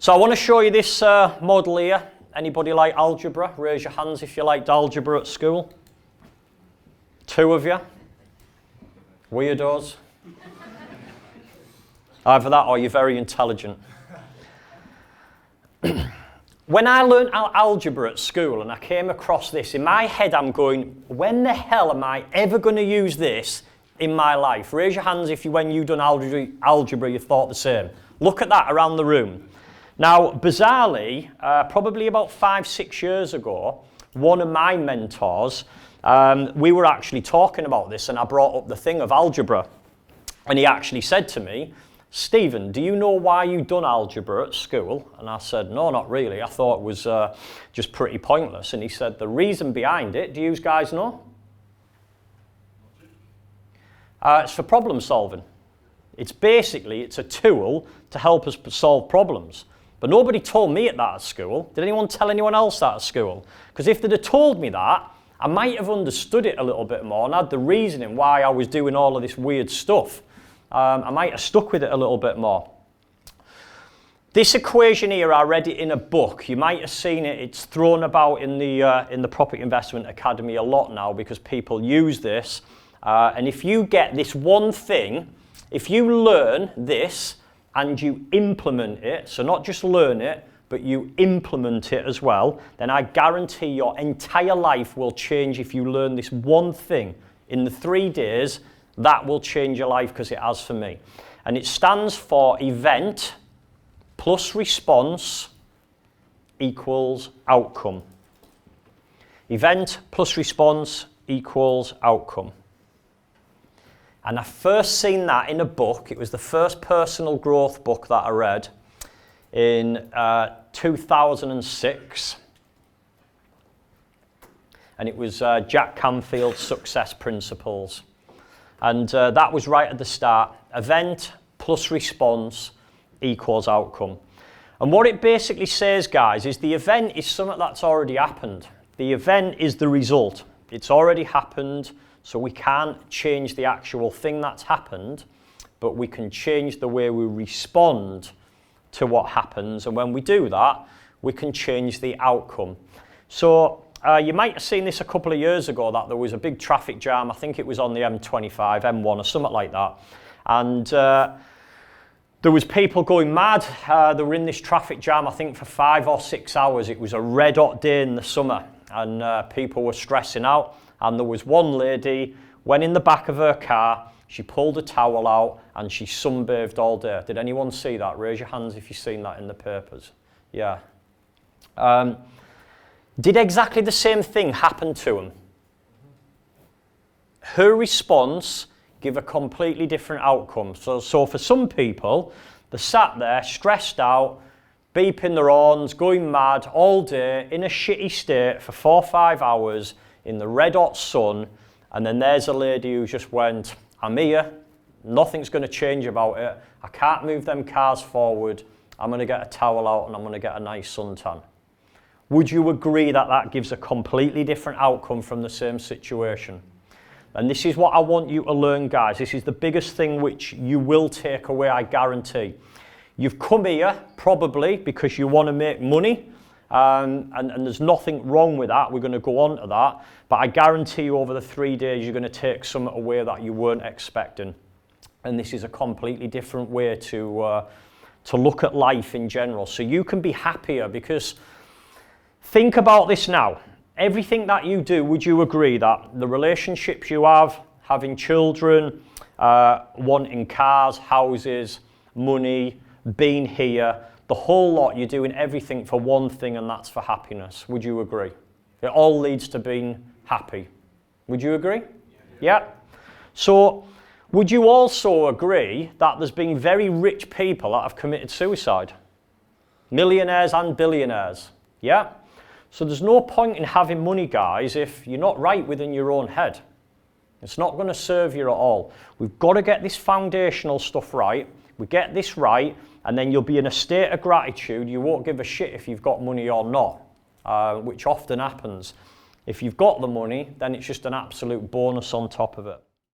So I want to show you this model here. Anybody like algebra? Raise your hands if you liked algebra at school. 2 of you. Weirdos. Either that or you're very intelligent. When I learned algebra at school and I came across this, in my head I'm going, when the hell am I ever going to use this in my life? Raise your hands if when you've done algebra you thought the same. Look at that around the room. Now, bizarrely, probably about 5-6 years ago, one of my mentors, we were actually talking about this and I brought up the thing of algebra. And he actually said to me, Stephen, do you know why you've done algebra at school? And I said, no, not really. I thought it was just pretty pointless. And he said, the reason behind it, do you guys know? It's for problem solving. It's a tool to help us solve problems. But nobody told me that at school. Did anyone tell anyone else that at school? Because if they'd have told me that, I might have understood it a little bit more and had the reasoning why I was doing all of this weird stuff. I might have stuck with it a little bit more. This equation here, I read it in a book. You might have seen it. It's thrown about in the Property Investment Academy a lot now because people use this. And if you get this one thing, if you learn this and you implement it, so not just learn it, but you implement it as well, then I guarantee your entire life will change if you learn this one thing. In the 3 days, that will change your life because it has for me. And it stands for event plus response equals outcome. Event plus response equals outcome. And I first seen that in a book. It was the first personal growth book that I read in 2006. And it was Jack Canfield's Success Principles. And that was right at the start. Event plus response equals outcome. And what it basically says, guys, is the event is something that's already happened. The event is the result. It's already happened, so we can't change the actual thing that's happened, but we can change the way we respond to what happens. And when we do that, we can change the outcome. So you might have seen this a couple of years ago that there was a big traffic jam. I think it was on the M25, M1 or something like that. And there was people going mad. They were in this traffic jam, I think, for 5 or 6 hours. It was a red hot day in the summer and people were stressing out. And there was one lady, went in the back of her car, she pulled a towel out and she sunbathed all day. Did anyone see that? Raise your hands if you've seen that in the papers. Yeah. Did exactly the same thing happen to him? Her response gave a completely different outcome. So for some people, they sat there stressed out, beeping their horns, going mad all day in a shitty state for 4 or 5 hours in the red hot sun. And then there's a lady who just went, I'm here, nothing's going to change about it. I can't move them cars forward. I'm going to get a towel out and I'm going to get a nice suntan. Would you agree that that gives a completely different outcome from the same situation? And this is what I want you to learn, guys. This is the biggest thing which you will take away, I guarantee. You've come here probably because you want to make money, and there's nothing wrong with that. We're going to go on to that. But I guarantee you over the 3 days, you're going to take something away that you weren't expecting. And this is a completely different way to look at life in general. So you can be happier because think about this now. Everything that you do, would you agree that the relationships you have, having children, wanting cars, houses, money, being here, the whole lot, you're doing everything for one thing, and that's for happiness. Would you agree? It all leads to being happy. Would you agree? Yeah. So would you also agree that there's been very rich people that have committed suicide? Millionaires and billionaires. Yeah. So there's no point in having money, guys, if you're not right within your own head. It's not going to serve you at all. We've got to get this foundational stuff right. We get this right, and then you'll be in a state of gratitude. You won't give a shit if you've got money or not, which often happens. If you've got the money, then it's just an absolute bonus on top of it.